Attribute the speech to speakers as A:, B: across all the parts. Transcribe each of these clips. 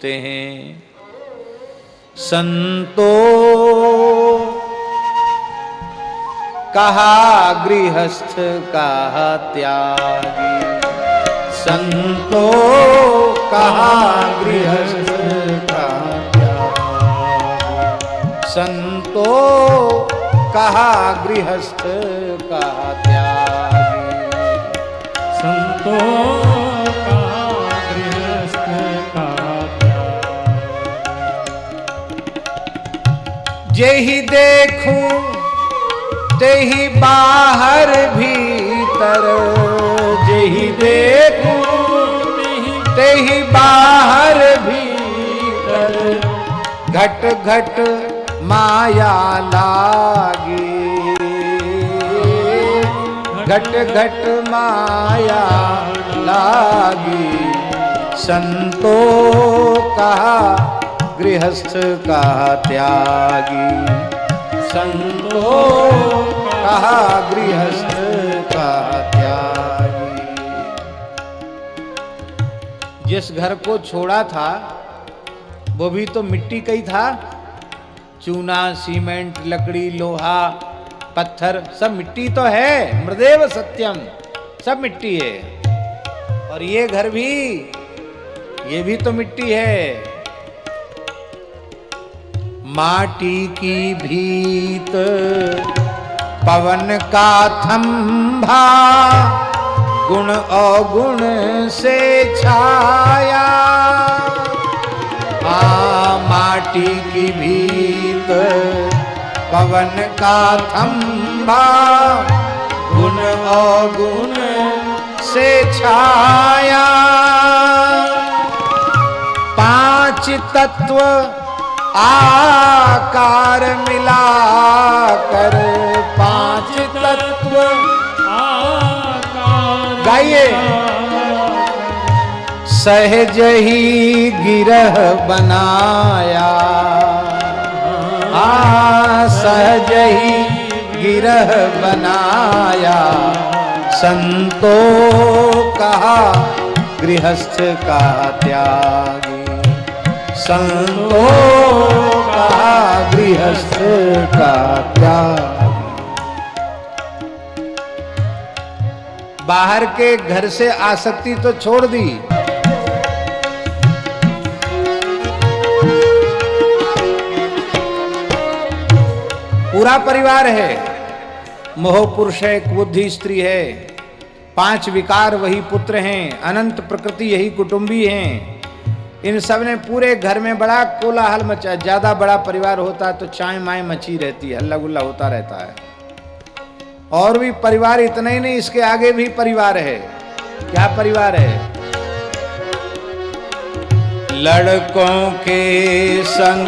A: हैं संतो कहा गृहस्थ कहा त्यागी, संतो कहा गृहस्थ कहा त्यागी, संतो कहा गृहस्थ कहा त्यागी,
B: संतो
A: जेहि देखूं तेहि बाहर भीतर, जेहि देखूं तेहि बाहर भीतर, घट घट माया लागी, घट घट माया लागी, संतो कहा गृहस्थ कहा त्यागी, संतो कहा गृहस्थ कहा त्यागी। जिस घर को छोड़ा था वो भी तो मिट्टी का ही था, चूना सीमेंट लकड़ी लोहा पत्थर सब मिट्टी तो है, मृदेव सत्यम सब मिट्टी है। और ये घर भी, ये भी तो मिट्टी है। माटी की भीत पवन का थंभा, गुण अवगुण से छाया, माटी की भीत पवन का थंभा, गुण अवगुण से छाया, पांच तत्व आकार मिलाकर, पांच तत्व आकार गाइए, सहज ही गिरह बनाया, सहज ही गिरह बनाया, संतो कहा गृहस्थ का त्यागी, संतो कहा गृहस्थ का त्यागी। बाहर के घर से आसक्ति तो छोड़ दी, पूरा परिवार है, मोह पुरुष है, कुबुद्धि स्त्री है, पांच विकार वही पुत्र हैं, अनंत प्रकृति यही कुटुंबी हैं। इन सब ने पूरे घर में बड़ा कोलाहल मचा। ज्यादा बड़ा परिवार होता तो चाय माय मची रहती है, हल्ला गुल्ला होता रहता है। और भी परिवार इतना ही नहीं, इसके आगे भी परिवार है। क्या परिवार है? लड़कों के संग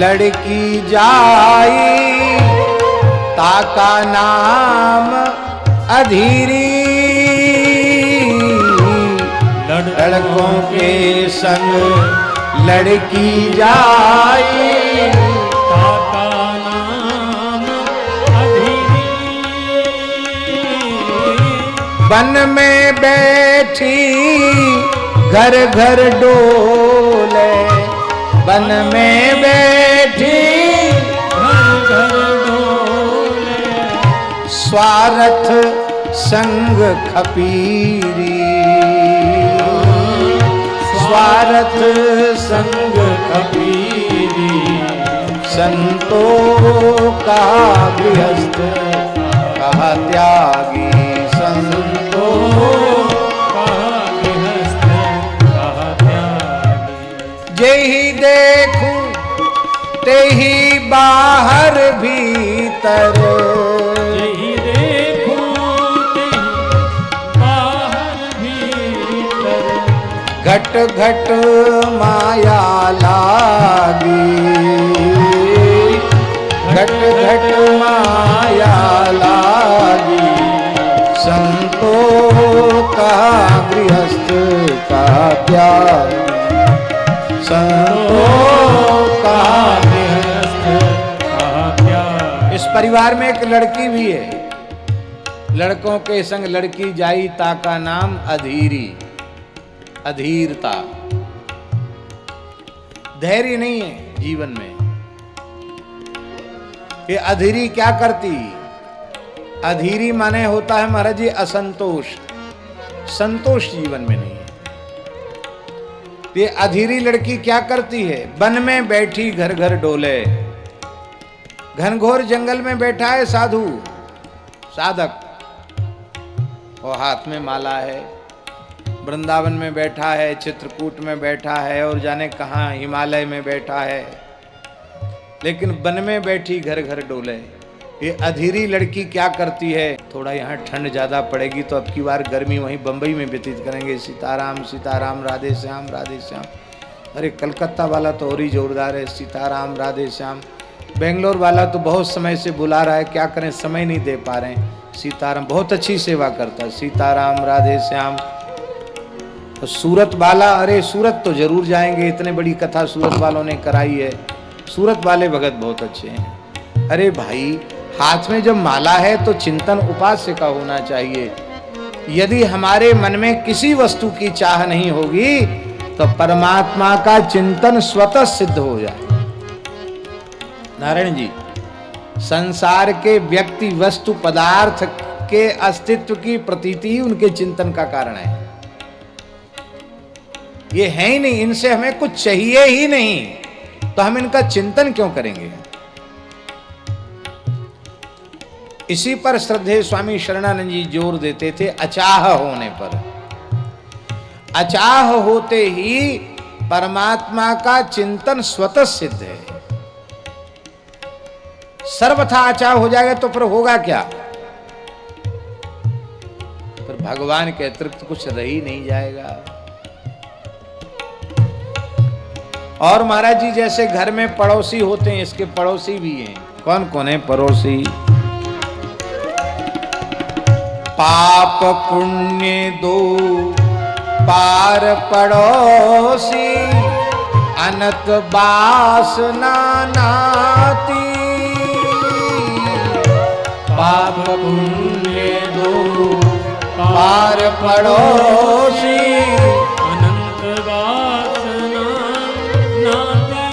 A: लड़की जाई, ताका नाम अधीरी, लड़कों के संग लड़की जाई,
B: ताका नाम अधीरी,
A: वन में बैठी घर घर डोले, वन में बैठी
B: घर घर डोले,
A: स्वार्थ संग खपीरी, स्वार्थ संग खपीरी, संतो कहा गृहस्थ कहा त्यागी, संतो
B: कहा गृहस्थ कहा त्यागी,
A: जेहि देखूं तेहि बाहर भीतर,
B: जेहि देखूं तेहि बाहर भीतर,
A: घट घट माया लागी, घट घट माया लागी, संतो कहा गृहस्थ कहा त्यागी, संतो कहा गृहस्थ कहा त्यागी। इस परिवार में एक लड़की भी है, लड़कों के संग लड़की जाई, ताका नाम अधीरी, अधीरता। धैर्य नहीं है जीवन में। ये अधीरी क्या करती? अधीरी माने होता है महाराज जी असंतोष, संतोष जीवन में नहीं है। ये अधीरी लड़की क्या करती है? वन में बैठी घर घर डोले। घनघोर जंगल में बैठा है साधु साधक, और हाथ में माला है। वृंदावन में बैठा है, चित्रकूट में बैठा है, और जाने कहां हिमालय में बैठा है, लेकिन वन में बैठी घर घर डोले। ये अधीरी लड़की क्या करती है? थोड़ा यहाँ ठंड ज्यादा पड़ेगी तो अब की बार गर्मी वहीं बंबई में व्यतीत करेंगे। सीताराम सीताराम राधे श्याम राधे श्याम। अरे कलकत्ता वाला तो और ही जोरदार है, सीताराम राधे श्याम। बेंगलोर वाला तो बहुत समय से बुला रहा है, क्या करें समय नहीं दे पा रहे हैं। सीताराम बहुत अच्छी सेवा करता है, सीताराम राधे श्याम। तो सूरत वाला, अरे सूरत तो जरूर जाएंगे, इतने बड़ी कथा सूरत वालों ने कराई है। सूरत वाले भगत बहुत अच्छे हैं। अरे भाई, हाथ में जब माला है तो चिंतन उपास्य का होना चाहिए। यदि हमारे मन में किसी वस्तु की चाह नहीं होगी तो परमात्मा का चिंतन स्वतः सिद्ध हो जाए। नारायण जी, संसार के व्यक्ति वस्तु पदार्थ के अस्तित्व की प्रतीति ही उनके चिंतन का कारण है। ये है ही नहीं, इनसे हमें कुछ चाहिए ही नहीं, तो हम इनका चिंतन क्यों करेंगे? इसी पर श्रद्धेय स्वामी शरणानंद जी जोर देते थे, अचाह होने पर। अचाह होते ही परमात्मा का चिंतन स्वतः सिद्ध है। सर्वथा अचाह हो जाएगा तो फिर होगा क्या? फिर भगवान के अतिरिक्त कुछ रह ही नहीं जाएगा। और महाराज जी, जैसे घर में पड़ोसी होते हैं, इसके पड़ोसी भी हैं। कौन कौन है पड़ोसी? पाप पुण्य दो पार पड़ोसी, अनत वासना नाती। पाप पुण्य दो पार पड़ोसी,
B: अनंत वासना नाती।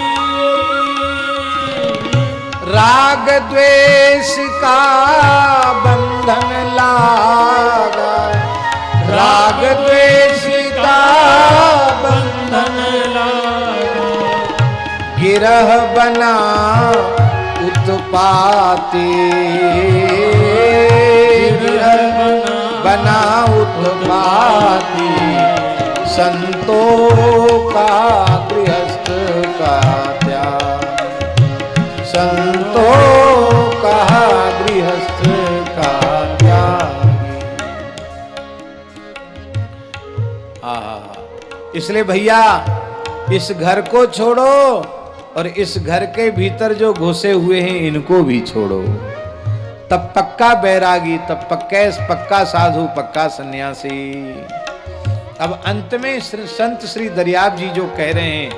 A: राग द्वेष का बंधन लागा, राग द्वेष का
B: बंधन लागा।
A: गिरह बना उत्पाती, गिरह बना उत्पाती। संतों का गृहस्थ का त्याग, संतों का गृहस्थ का त्याग। इसलिए भैया, इस घर को छोड़ो और इस घर के भीतर जो घुसे हुए हैं इनको भी छोड़ो, तब पक्का बैरागी, तब पक्का साधु, पक्का सन्यासी। अब अंत में संत श्री दरियाब जी जो कह रहे हैं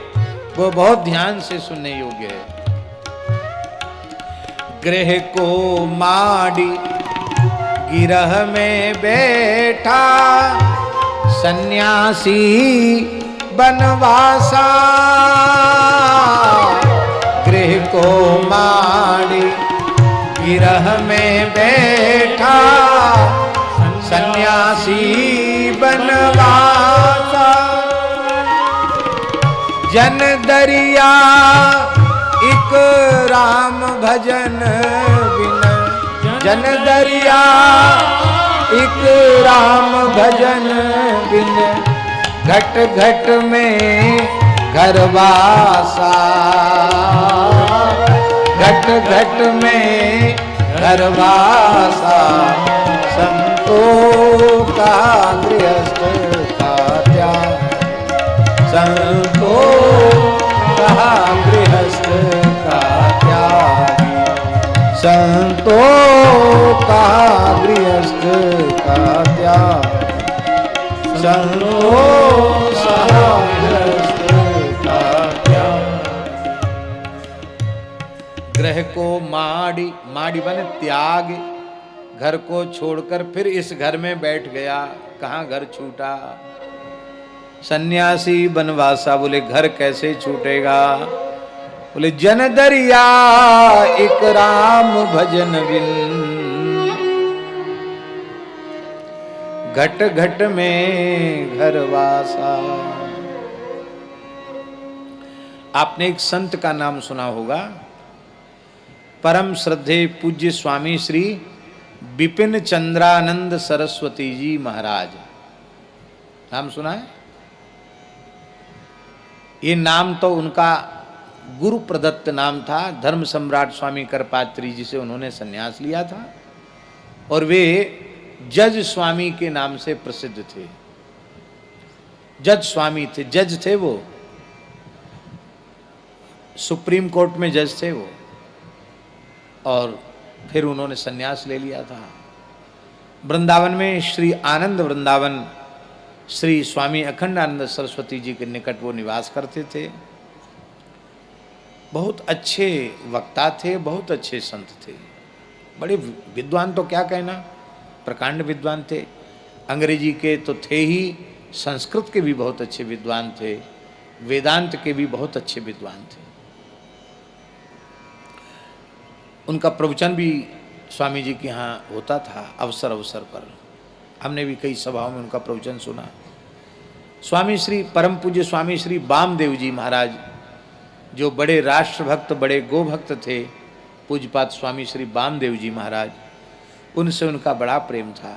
A: वो बहुत ध्यान से सुनने योग्य है। गृह को माड़ी गिरह में बैठा, सन्यासी बनवासा। गृह को माड़ी गिरह में बैठा, सन्यासी बनवासा। जन दरिया एक राम भजन बिन, जन दरिया एक राम भजन बिन। घट घट में घरवासा, घट घट में घरवासा। संतों का गृहस्थ का त्याग, संतों का गृहस्थ का त्याग। संतों का गृहस्थ का त्याग, संतों का गृहस्थ का त्याग। ग्रह को माड़ी, माड़ी बने त्याग। घर को छोड़कर फिर इस घर में बैठ गया। कहाँ घर छूटा? सन्यासी बनवासा, बोले घर कैसे छूटेगा? बोले जन दरिया एक राम भजन बिन, घट घट में घर वासा। आपने एक संत का नाम सुना होगा, परम श्रद्धेय पूज्य स्वामी श्री विपिन चंद्रानंद सरस्वती जी महाराज। नाम सुना है? ये नाम तो उनका गुरु प्रदत्त नाम था। धर्म सम्राट स्वामी करपात्री जी से उन्होंने संन्यास लिया था और वे जज स्वामी के नाम से प्रसिद्ध थे। जज स्वामी थे, जज थे वो, सुप्रीम कोर्ट में जज थे वो, और फिर उन्होंने संन्यास ले लिया था। वृंदावन में श्री आनंद वृंदावन श्री स्वामी अखंडानंद सरस्वती जी के निकट वो निवास करते थे। बहुत अच्छे वक्ता थे, बहुत अच्छे संत थे, बड़े विद्वान तो क्या कहना, प्रकांड विद्वान थे। अंग्रेजी के तो थे ही, संस्कृत के भी बहुत अच्छे विद्वान थे, वेदांत के भी बहुत अच्छे विद्वान थे। उनका प्रवचन भी स्वामी जी के यहाँ होता था अवसर अवसर पर। हमने भी कई सभाओं में उनका प्रवचन सुना। स्वामी श्री परम पूज्य स्वामी श्री वामदेव जी महाराज, जो बड़े राष्ट्रभक्त, बड़े गोभक्त थे, पूज्यपात स्वामी श्री वामदेव जी महाराज, उनसे उनका बड़ा प्रेम था।